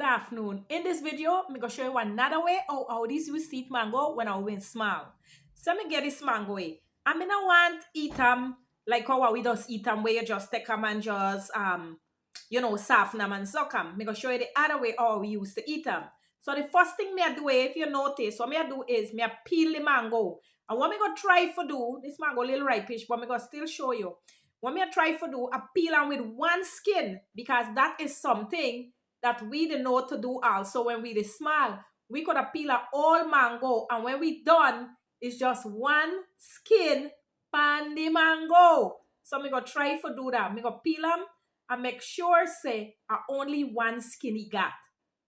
afternoon. In this video, I'm going to show you another way how this use eat mango when I win small. So me get this mango way. I mean, I want eat them like how we just eat them where you just take them and just soften them and suck them. I'm going to show you the other way how we used to eat them. So the first thing me I do, if you notice, what me I do is me I peel the mango. And what me go try for do, this mango a little ripish, but me go still show you. What me I try for do, I peel them with one skin because that is something that we didn't know to do also when we were small. We could have peel a whole mango, and when we done, it's just one skin pan the mango. So me go try for do that. Me go peel them and make sure say I only one skin he got.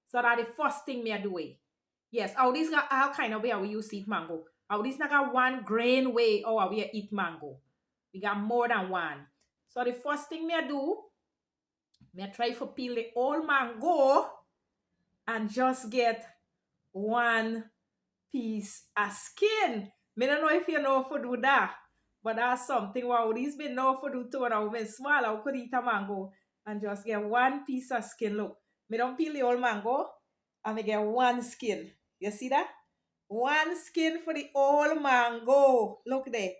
So that the first thing me I do. Yes, how this got all kind of way how we use eat mango. How this not got one grain way how we eat mango. We got more than one. So the first thing me I do, me I try for peel the whole mango and just get one piece of skin. Me don't know if you know for do that, but that's something what these been know for do too when I was small. I could eat a mango and just get one piece of skin. Look, me don't peel the whole mango and me get one skin. You see that? One skin for the whole mango. Look there.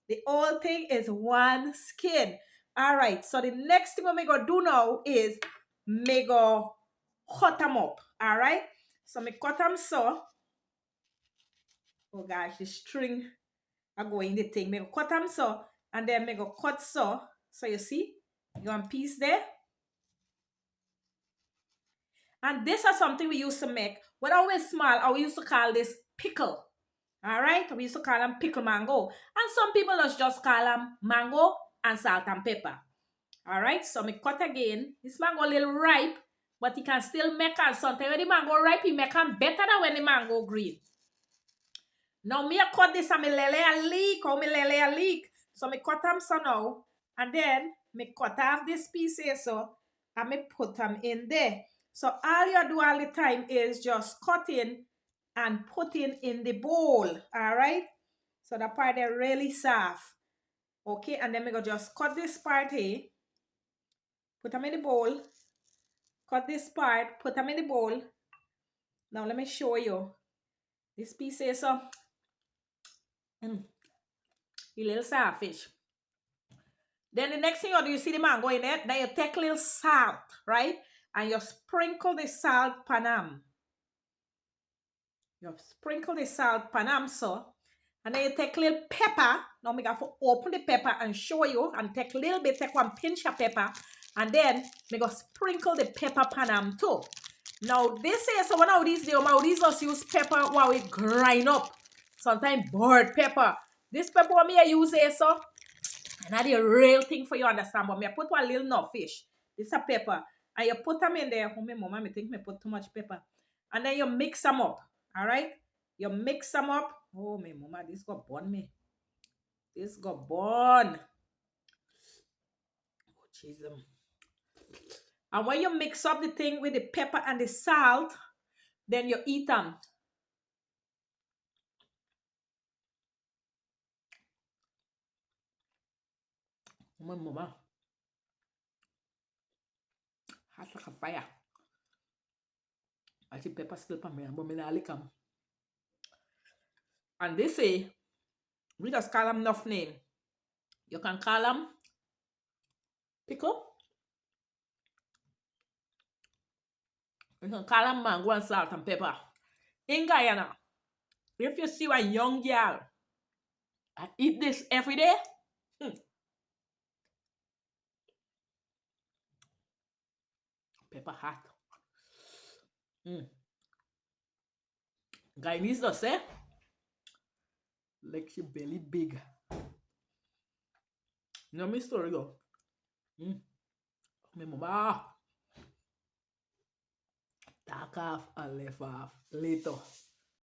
The whole thing is one skin. All right. So the next thing we go do now is me go cut them up. All right. So me cut them so. Oh gosh, the string are going in the thing. Me go cut them so, and then me go cut so. So you see, you want piece there. And this is something we used to make. When I was small, I used to call this pickle. All right, we used to call them pickle mango. And some people just call them mango and salt and pepper. All right, so me cut again. This mango a little ripe, but it can still make and sometimes when the mango ripe, it make them better than when the mango green. Now me I cut this and me lele a leak, or me lele a leak. So me cut them so now, and then me cut off this piece here so, and me put them in there. So all you do all the time is just cutting and putting in the bowl, all right? So the part they're really soft, okay? And then we go just cut this part here, put them in the bowl, cut this part, put them in the bowl. Now let me show you. This piece here, so, a little soft fish. Then the next thing you do, you see the mango in it, then you take a little salt, right? And you sprinkle the salt panam. You sprinkle the salt panam so. And then you take a little pepper. Now we got to open the pepper and show you. And take a little bit, take one pinch of pepper. And then we got to sprinkle the pepper panam too. Now this is so one of these days, just use pepper while we grind up. Sometimes boiled pepper. This pepper what me I use here so. And that's the real thing for you understand. But me I put one little no fish. This is a pepper. And you put them in there. Oh, my mama, I think me put too much pepper. And then you mix them up. All right? You mix them up. Oh, my mama, this got burn me. This got burn. Oh, jeez. And when you mix up the thing with the pepper and the salt, then you eat them. Oh, my mama. Hot like a fire. I see pepper still for me, but me not lick them. And they say, we just call them enough name. You can call them pickle. You can call them mango and salt and pepper. In Guyana, if you see a young girl and eat this every day, pepper hot. Guyanese does say, like she belly big. You know my story though. My mama talk off and left off later.